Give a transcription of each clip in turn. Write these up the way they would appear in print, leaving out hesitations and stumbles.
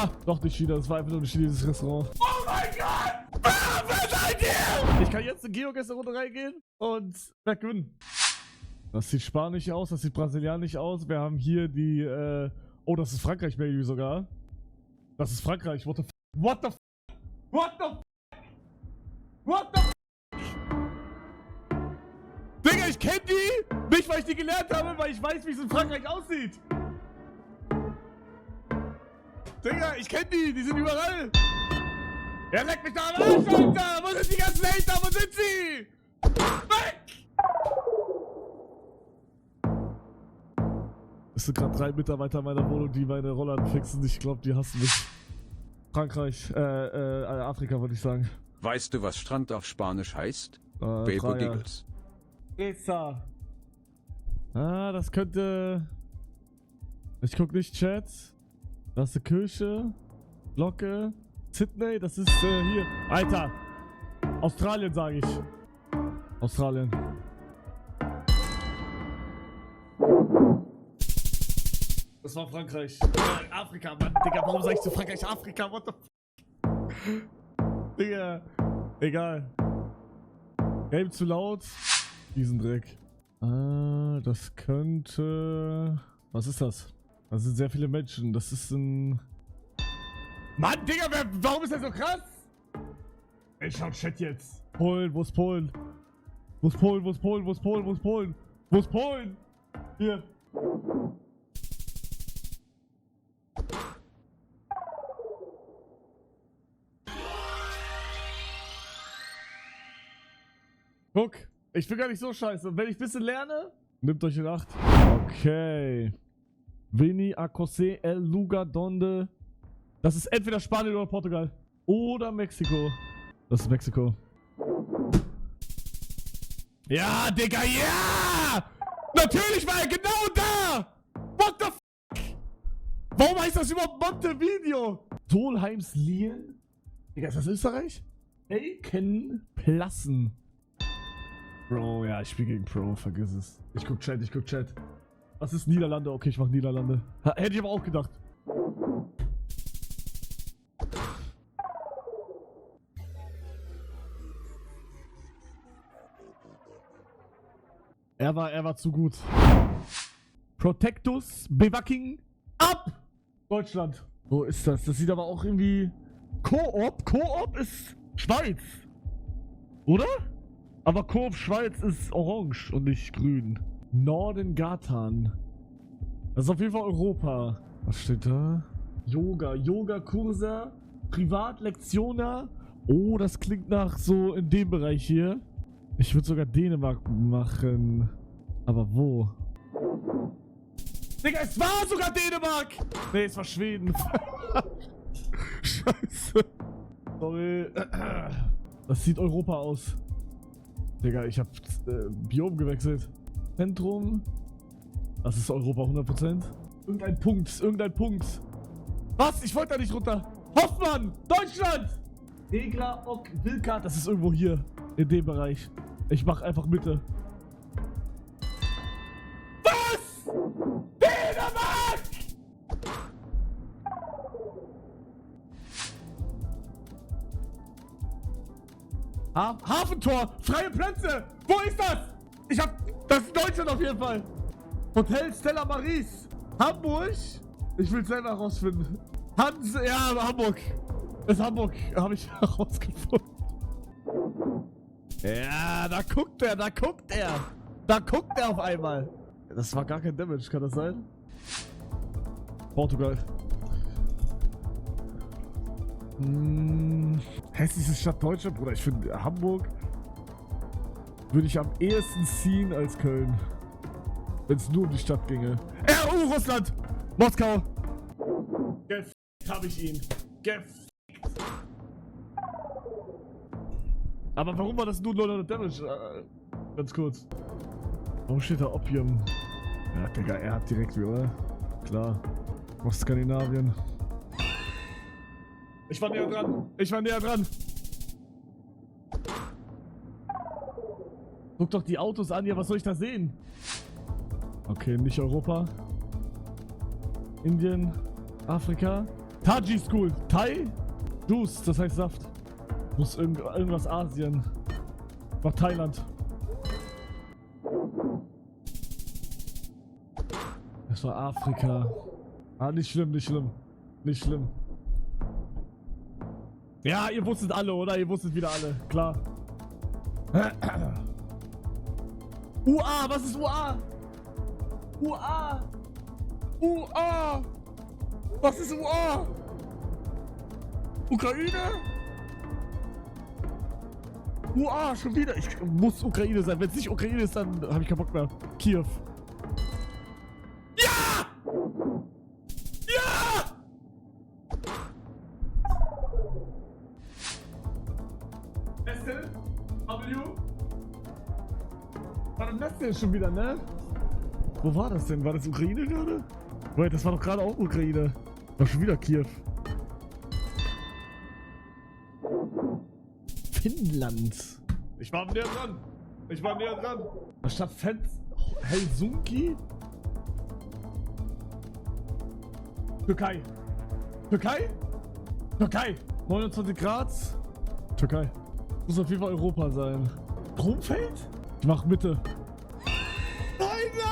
Alter! Doch nicht China, das war einfach nur ein chinesisches Restaurant. Oh mein Gott! Ah, wer seid ihr? Ich kann jetzt in Geogäste-Runde reingehen und wer gewinnen. Das sieht spanisch aus, das sieht brasilianisch aus. Wir haben hier die, oh, das ist Frankreich, maybe sogar. Das ist Frankreich, what the f***? What the f***? What the f***? What the f***? Digga, ich kenn die! Nicht, weil ich die gelernt habe, weil ich weiß, wie es in Frankreich aussieht. Digga, ich kenn die sind überall. Er leckt mich da am Arsch, Alter! Wo sind die ganzen Hater? Wo sind sie? Weg! Es sind gerade 3 Mitarbeiter meiner Wohnung, die meine Roller fixen. Ich glaube, die hassen mich. Frankreich, Afrika würde ich sagen. Weißt du, was Strand auf Spanisch heißt? Bebodigas. Esa. Ah, das könnte... Ich guck nicht Chat. Das ist eine Kirche. Glocke. Sydney, das ist hier. Alter. Australien, sage ich. Australien. Das war Frankreich. Afrika, Mann. Digga, warum sag ich zu Frankreich Afrika? What the f... Digga. Egal. Game zu laut. Diesen Dreck. Ah, das könnte... Was ist das? Das sind sehr viele Menschen. Das ist ein... Mann, Digga, warum ist das so krass? Ey, schau Chat jetzt. Polen, wo ist Polen? Wo ist Polen, wo ist Polen, wo ist Polen, wo ist Polen? Wo ist Polen? Hier. Guck, ich bin gar nicht so scheiße. Und wenn ich ein bisschen lerne, nimmt euch in Acht. Okay. Vini a José el Lugar donde... Das ist entweder Spanien oder Portugal. Oder Mexiko. Das ist Mexiko. Ja, Digga, ja! Natürlich war er genau da! What the f***? Warum heißt das überhaupt Montevideo? Solheimslien? Digga, ist das Österreich? Eikenplassen. Bro, ja, ich spiele gegen Pro, vergiss es. Ich guck Chat. Was ist Niederlande? Okay, ich mach Niederlande. Hätte ich aber auch gedacht. Er war zu gut. Protectus, Bewacking, ab! Deutschland. Wo ist das? Das sieht aber auch irgendwie... Coop? Coop ist Schweiz. Oder? Aber Coop Schweiz ist orange und nicht grün. Norden Gatan. Das ist auf jeden Fall Europa. Was steht da? Yoga-Kurse, Privatlektioner. Oh, das klingt nach so in dem Bereich hier. Ich würde sogar Dänemark machen. Aber wo? Digga, es war sogar Dänemark! Nee, es war Schweden. Scheiße. Sorry. Das sieht Europa aus. Digga, ich hab Biom gewechselt. Zentrum. Das ist Europa 100%. Irgendein Punkt. Was? Ich wollte da nicht runter. Hoffmann! Deutschland! Regler, Ok, Wilka. Das ist irgendwo hier. In dem Bereich. Ich mach einfach Mitte. Was? Dänemark! Hafentor! Freie Plätze! Wo ist das? Das ist Deutschland auf jeden Fall. Hotel Stella Maris. Hamburg? Ich will es selber herausfinden. Ja, Hamburg. Das ist Hamburg. Habe ich herausgefunden. Ja, da guckt er. Da guckt er auf einmal. Das war gar kein Damage, kann das sein? Portugal. Hässlichste Stadt Deutschland, Bruder. Ich finde Hamburg würde ich am ehesten ziehen als Köln. Wenn es nur um die Stadt ginge. RU Russland! Moskau! Gefickt habe ich ihn. Gefickt. Aber warum war das nur 900 Damage? Ganz kurz. Warum steht da Opium? Ja, Digga, er hat direkt wie, oder? Klar. Aus Skandinavien. Ich war näher dran. Guck doch die Autos an, ja, was soll ich da sehen? Okay, nicht Europa. Indien, Afrika. Taji ist cool. Thai? Juice, das heißt Saft. Muss irgendwas Asien. Nach Thailand. Das war Afrika. Ah, nicht schlimm, nicht schlimm. Nicht schlimm. Ja, ihr wusstet alle, oder? Ihr wusstet wieder alle. Klar. UA, was ist UA? UA! UA! Was ist UA? Ukraine? UA, schon wieder. Ich muss Ukraine sein. Wenn es nicht Ukraine ist, dann habe ich keinen Bock mehr. Kiew. Ja! Ja! Nestle? W? War das Nestle schon wieder, ne? Wo war das denn? War das Ukraine gerade? Wait, das war doch gerade auch Ukraine. War schon wieder Kiew. Finnland. Ich war näher dran. Ich war näher dran. Statt Helsinki? Türkei. Türkei? Türkei. 29 Grad. Türkei. Muss auf jeden Fall Europa sein. Kronfeld? Ich mach Mitte. Nein, nein!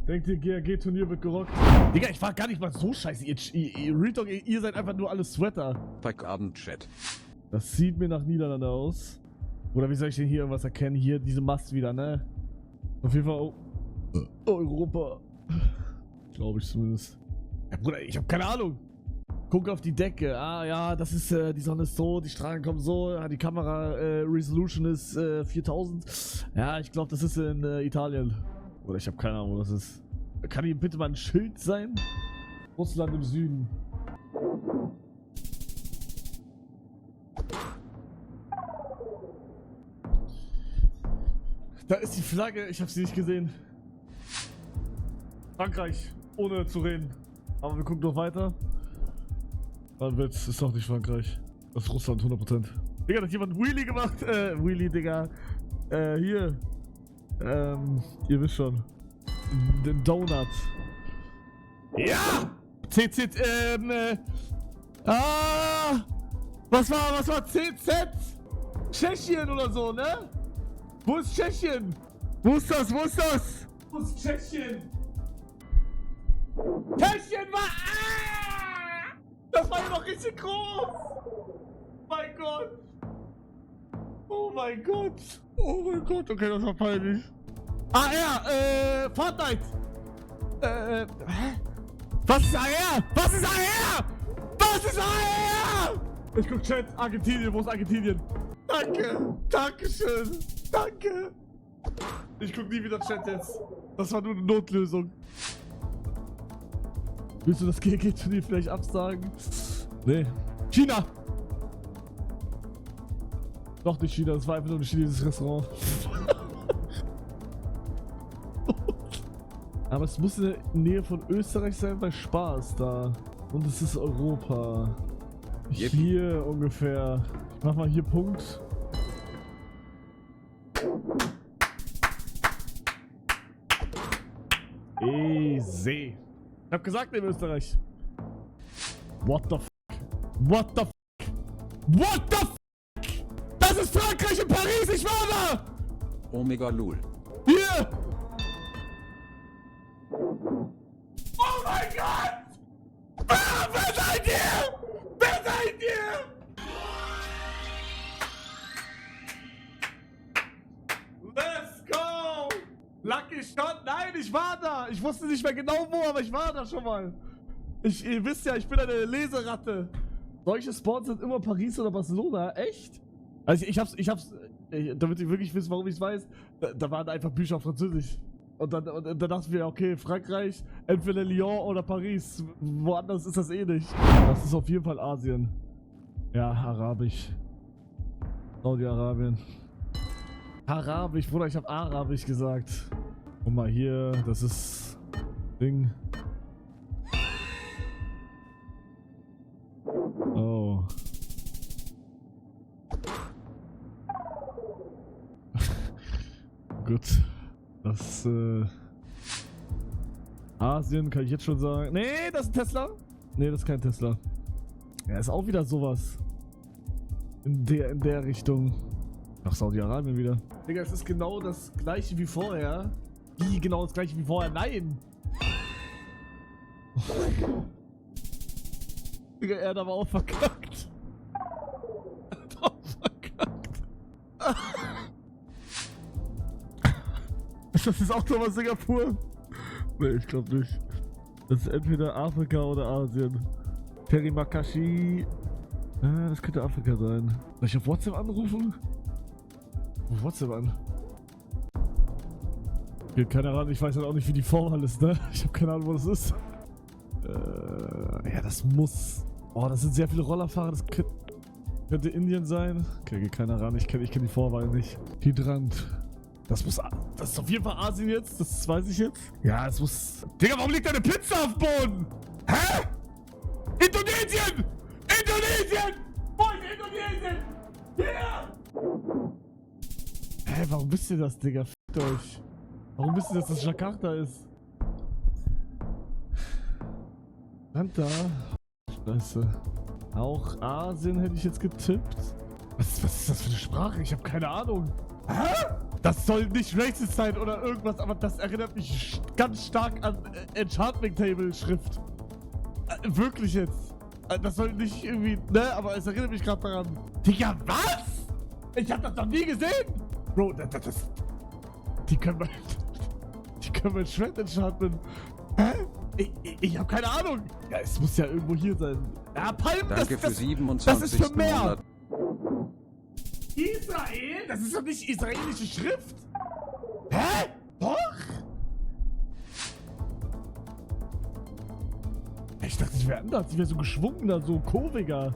Denkt ihr, GRG-Turnier wird gerockt? Digga, ich war gar nicht mal so scheiße. Real Talk, ihr seid einfach nur alle Sweater. Feierabend-Chat. Das sieht mir nach Niederlande aus. Oder wie soll ich denn hier irgendwas erkennen? Hier, diese Mast wieder, ne? Auf jeden Fall Europa. Glaube ich zumindest. Ja, Bruder, ich habe keine Ahnung. Guck auf die Decke. Ah ja, das ist, die Sonne ist so, die Strahlen kommen so. Ja, die Kamera Resolution ist 4000. Ja, ich glaube, das ist in Italien. Oder ich habe keine Ahnung, wo das ist. Kann hier bitte mal ein Schild sein? Russland im Süden. Da ist die Flagge, ich habe sie nicht gesehen. Frankreich, ohne zu reden. Aber wir gucken doch weiter. Dann wird's, ist doch nicht Frankreich. Das ist Russland, 100%. Digga, da hat jemand Wheelie gemacht. Wheelie, Digga. Hier. Ihr wisst schon. Den Donut. Ja! Was war CZ? Tschechien oder so, ne? Wo ist Tschechien? Wo ist das? Wo ist Tschechien? Tschechien war... Ah! Das war ja noch richtig groß! Mein Gott! Oh mein Gott! Oh mein Gott, okay, das war peinlich. Ah ja, Fortnite! Hä? Was ist AR? Was ist AR? Was ist AR? Ich guck Chat, Argentinien, wo ist Argentinien? Danke, Dankeschön, danke. Ich guck nie wieder Chat jetzt. Das war nur eine Notlösung. Willst du das GG-Turnier vielleicht absagen? Nee. China! Doch nicht China, das war einfach nur ein chinesisches Restaurant. Aber es muss in der Nähe von Österreich sein, weil Spaß da. Und es ist Europa. Hier ungefähr. Ich mach mal hier Punkt. Easy. Ich hab gesagt in Österreich. What the fuck? What the fuck? What the fuck? Das ist Frankreich in Paris, ich war da! Omega Lul. Hier! Oh mein Gott! Wer seid ihr? Wer seid ihr? Let's go! Lucky Shot! Nein, ich war da! Ich wusste nicht mehr genau wo, aber ich war da schon mal. Ihr wisst ja, ich bin eine Leseratte. Solche Sports sind immer Paris oder Barcelona, echt? Also ich hab's, damit ihr wirklich wisst, warum ich es weiß, da waren einfach Bücher auf Französisch. Und dann dachten wir, okay, Frankreich, entweder Lyon oder Paris. Woanders ist das eh nicht. Das ist auf jeden Fall Asien. Ja, Arabisch. Saudi-Arabien. Arabisch, Bruder, ich habe Arabisch gesagt. Guck mal hier, das ist Ding. Oh. Gut. Das, Asien kann ich jetzt schon sagen. Nee, das ist ein Tesla. Nee, das ist kein Tesla. Ja, ist auch wieder sowas. In der Richtung. Nach Saudi-Arabien wieder. Digga, es ist genau das gleiche wie vorher. Wie genau das gleiche wie vorher? Nein! Digga, er hat aber auch verkackt. Er hat auch verkackt. Das ist auch nochmal Singapur. Nee, ich glaube nicht. Das ist entweder Afrika oder Asien. Terimakashi. Ah, das könnte Afrika sein. Soll ich auf WhatsApp anrufen? Auf WhatsApp an. Okay, keine Ahnung, ich weiß halt auch nicht, wie die Vorwahl ist, ne? Ich habe keine Ahnung, wo das ist. Ja, das muss... Oh, das sind sehr viele Rollerfahrer, das könnte Indien sein. Okay, geht keiner ran, ich kenn die Vorwahl nicht. Hydrant. Das ist auf jeden Fall Asien jetzt, das weiß ich jetzt. Ja, es muss... Digga, warum liegt da eine Pizza auf dem Boden? Hä? Indonesien! Indonesien! Wo ist Indonesien? Hier! Hä, warum wisst ihr das, Digga? Fickt euch. Warum wisst ihr, dass das Jakarta ist? Ranta. Scheiße. Auch Asien hätte ich jetzt getippt. Was ist das für eine Sprache? Ich habe keine Ahnung. Hä? Das soll nicht racist sein oder irgendwas, aber das erinnert mich ganz stark an Enchantment Table Schrift. Wirklich jetzt. Das soll nicht irgendwie, ne, aber es erinnert mich gerade daran. Digga, was? Ich hab das noch nie gesehen. Bro, die können wir Shred Enchantment. Hä? Ich hab keine Ahnung. Ja, es muss ja irgendwo hier sein. Ja, Palmen, Danke für 27. Das ist für mehr. Israel? Das ist doch nicht israelische Schrift. Hä? Doch? Ich dachte, die wäre anders. Die wäre so geschwungener, so kurviger.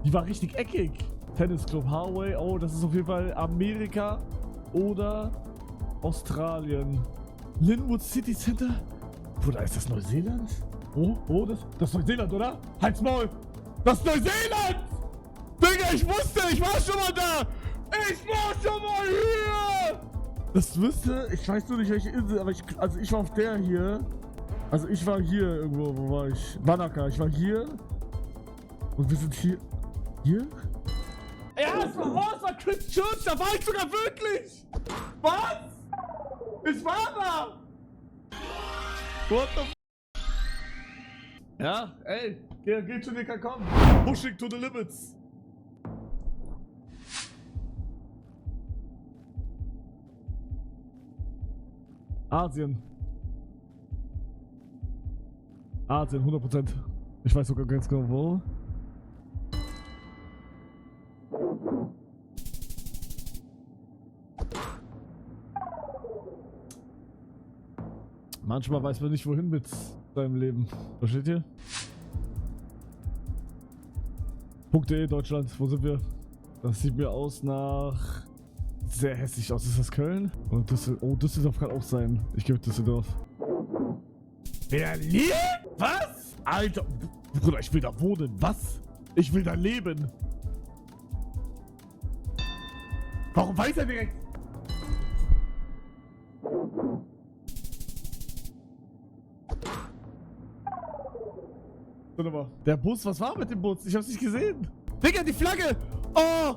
Die war richtig eckig. Tennisclub Hawaii. Oh, das ist auf jeden Fall Amerika oder Australien. Linwood City Center. Bruder, ist das Neuseeland? Oh, das ist Neuseeland, oder? Halt's Maul! Das ist Neuseeland! Digga, ich wusste, ich war schon mal da! Ich war schon mal hier! Das müsste, ich weiß nur nicht, welche Insel, aber ich war auf der hier. Also ich war hier irgendwo, wo war ich? Wanaka, ich war hier. Und wir sind hier. Hier? Ja, es war Christchurch, da war ich sogar wirklich! Was? Ich war da! What the f... Ja, ey, geht schon, kann kommen. Pushing to the limits. Asien. Asien, 100%. Ich weiß sogar ganz genau wo. Manchmal weiß man nicht, wohin mit seinem Leben. Versteht ihr? .de Deutschland, wo sind wir? Das sieht mir aus nach... Sehr hässlich aus. Ist das Köln? Und Düsseldorf kann auch sein. Ich gebe Düsseldorf. Berlin? Was? Alter, Bruder, ich will da wohnen. Was? Ich will da leben. Warum weiß er direkt? Warte mal. Der Bus, was war mit dem Bus? Ich hab's nicht gesehen. Digga, die Flagge! Oh!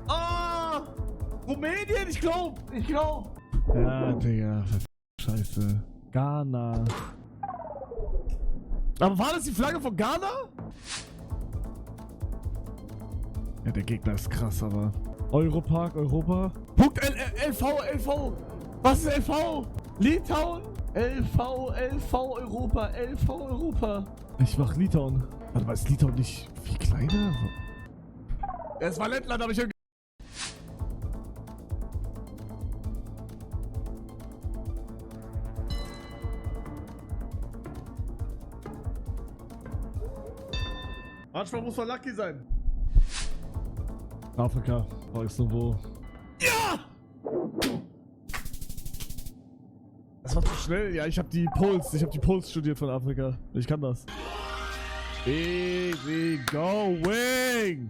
Oh! Rumänien? Ich glaub! Ja, Digga. Scheiße. Ghana. Aber war das die Flagge von Ghana? Ja, der Gegner ist krass, aber... Europark, Europa. Punkt LV. Was ist LV? Litauen? LV, Europa. Ich mach Litauen. Warte mal, ist Litauen nicht viel kleiner? Es war Lettland, aber ich hab... Manchmal muss man lucky sein. Afrika, weißt du wo? Ja! Das war zu schnell. Ja, ich hab die Pols studiert von Afrika. Ich kann das. Easy going!